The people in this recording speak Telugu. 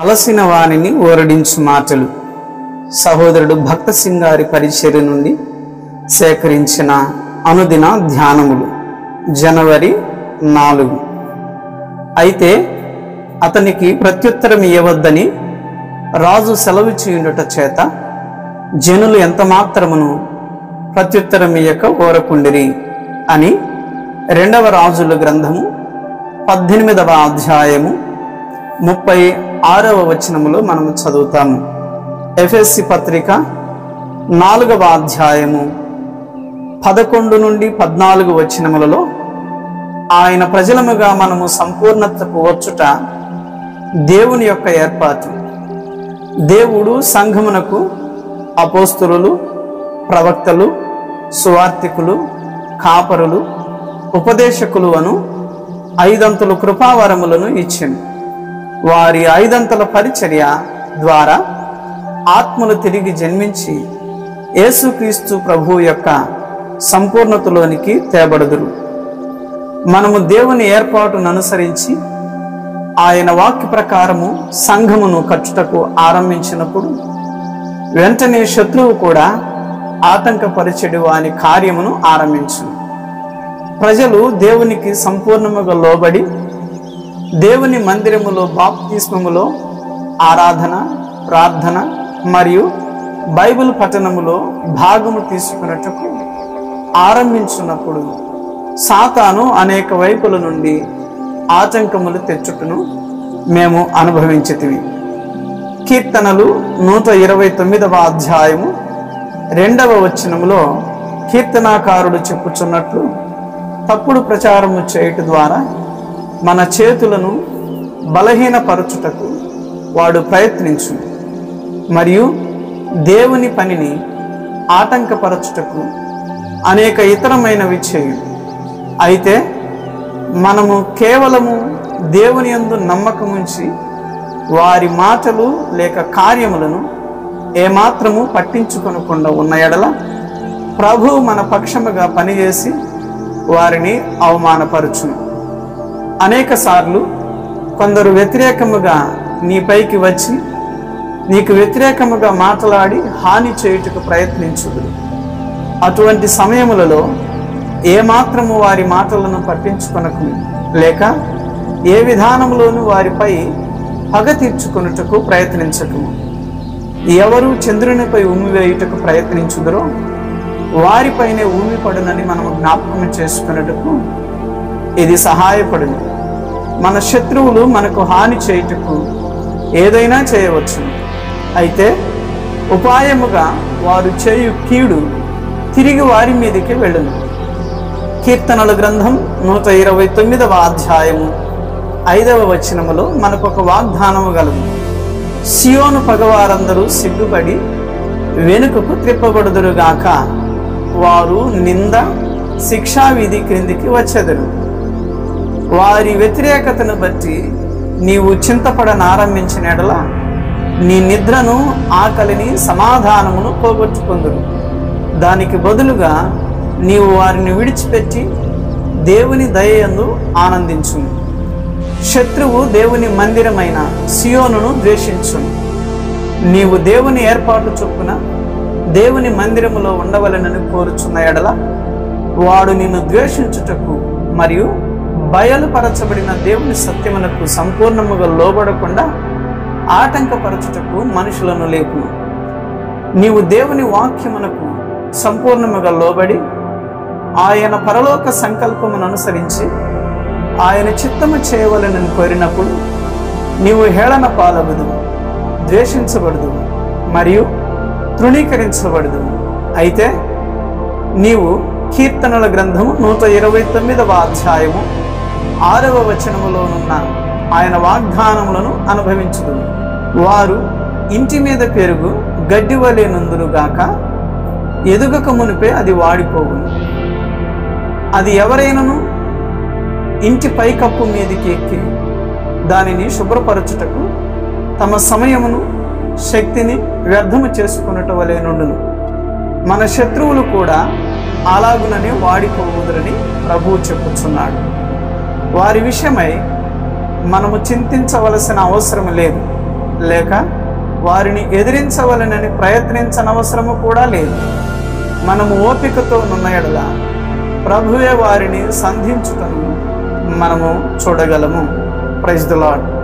అలసిన వాణిని ఓరడించు మాటలు. సహోదరుడు భక్త సింగారి పరిచర్య నుండి సేకరించిన అనుదిన ధ్యానములు. జనవరి 4. అయితే అతనికి ప్రత్యుత్తరం ఇవ్వవద్దని రాజు సెలవు చేయుట చేత జనులు ఎంత మాత్రమును ప్రత్యుత్తరం ఇయ్యక ఓరకుండిరి అని 2వ రాజుల గ్రంథము 18వ అధ్యాయము 36వ వచనములో మనము చదువుతాము. ఎఫెసీ పత్రిక 4వ అధ్యాయము 11 నుండి 14 వచనములలో ఆయన ప్రజలముగా మనము సంపూర్ణతకు వచ్చుట దేవుని యొక్క ఏర్పాటు. దేవుడు సంఘమునకు అపోస్తలులు, ప్రవక్తలు, సువార్తికులు, కాపరులు, ఉపదేశకులు అను 5 అంతల కృపావరములను ఇచ్చెను. వారి 5 అంతల పరిచర్య ద్వారా ఆత్మలు తిరిగి జన్మించి యేసుక్రీస్తు ప్రభువు యొక్క సంపూర్ణతలోనికి తేబడుదురు. మనము దేవుని ఏర్పాటును అనుసరించి ఆయన వాక్య ప్రకారము సంఘమును కట్టుటకు ఆరంభించినప్పుడు వెంటనే శత్రువు కూడా ఆటంకపరిచెడు వాని కార్యమును ఆరంభించును. ప్రజలు దేవునికి సంపూర్ణముగా లోబడి దేవుని మందిరములో బాప్తిస్మములో ఆరాధన, ప్రార్థన మరియు బైబిల్ పఠనములో భాగము తీసుకున్నట్టుకు ఆరంభించినప్పుడు సాతాను అనేక వైపుల నుండి ఆటంకములు తెచ్చుటను మేము అనుభవించితివి. కీర్తనలు 129వ అధ్యాయము 2వ వచనములో కీర్తనాకారుడు చెప్పుచున్నట్లు తప్పుడు ప్రచారము చేయుట ద్వారా మన చేతులను బలహీనపరచుటకు వాడు ప్రయత్నించు మరియు దేవుని పనిని ఆటంకపరచుటకు అనేక ఇతరమైనవి చేయు. అయితే మనము కేవలము దేవుని యందు నమ్మకముంచి వారి మాటలు లేక కార్యములను ఏమాత్రము పట్టించుకొనకుండా ఉన్న ఎడల ప్రభువు మన పక్షముగా పనిచేసి వారిని అవమానపరచును. అనేక సార్లు కొందరు వ్యతిరేకముగా నీపైకి వచ్చి నీకు వ్యతిరేకముగా మాట్లాడి హాని చేయుటకు ప్రయత్నించుదురు. అటువంటి సమయములలో ఏమాత్రము వారి మాటలను పట్టించుకొనకు లేక ఏ విధానంలోనూ వారిపై పగ తీర్చుకొనుటకు ప్రయత్నించకు. ఎవరు చంద్రునిపై ఉమ్మివేయుటకు ప్రయత్నించుదరో వారిపైనే ఉమ్మిపడునని మనము జ్ఞాపకం చేసుకున్నట్టుకు ఇది సహాయపడును. మన శత్రువులు మనకు హాని చేయుటకు ఏదైనా చేయవచ్చు. అయితే ఉపాయముగా వారు చేయు కీడు తిరిగి వారి మీదకి వెళ్ళును. కీర్తనల గ్రంథం 129వ అధ్యాయము 5వ వచనములో మనకు ఒక వాగ్దానము గలదు. సియోను పగవారందరూ సిగ్గుపడి వెనుకకు త్రిప్పబడుదురుగాక, వారు నింద శిక్షావిధి క్రిందికి వచ్చెదరు. వారి వ్యతిరేకతను బట్టి నీవు చింతపడనారంభించిన ఎడల నీ నిద్రను, ఆకలిని, సమాధానమును పోగొట్టుకుందురు. దానికి బదులుగా నీవు వారిని విడిచిపెట్టి దేవుని దయయందు ఆనందించును. శత్రువు దేవుని మందిరమైన సియోనును ద్వేషించును. నీవు దేవుని ఏర్పాటు చొప్పున దేవుని మందిరములో ఉండవలెనని కోరుచున్న ఎడల వాడు నిన్ను ద్వేషించుటకు మరియు బయలుపరచబడిన దేవుని సత్యమునకు సంపూర్ణముగా లోబడకుండా ఆటంకపరచుటకు మనుషులను లేపును. నీవు దేవుని వాక్యమునకు సంపూర్ణముగా లోబడి ఆయన పరలోక సంకల్పమును అనుసరించి ఆయన చిత్తము చేయవలెనని కోరినప్పుడు నీవు హేళన పాలవదు, ద్వేషించబడదు మరియు తృణీకరించబడదు. అయితే నీవు కీర్తనల గ్రంథము 129వ అధ్యాయము 6వ వచనములోనున్న ఆయన వాగ్దానములను అనుభవించుదు. వారు ఇంటి మీద పెరుగు గడ్డి వలె నుందురుగాక, ఎదుగక మునిపే అది వాడిపోవును. అది ఎవరైనను ఇంటి పైకప్పు మీదకి ఎక్కి దానిని శుభ్రపరచుటకు తమ సమయమును, శక్తిని వ్యర్థము చేసుకున్నట వలె నుండును. మన శత్రువులు కూడా అలాగుననే వాడిపోవుదురని ప్రభువు చెప్పుచున్నాడు. వారి విషయమై మనము చింతించవలసిన అవసరం లేదు. లేక వారిని ఎదిరించవలనని ప్రయత్నించనవసరము కూడా లేదు. మనము ఓపికతో నున్న యెడల ప్రభువే వారిని సంధించుటను మనము చూడగలము. Praise the lord.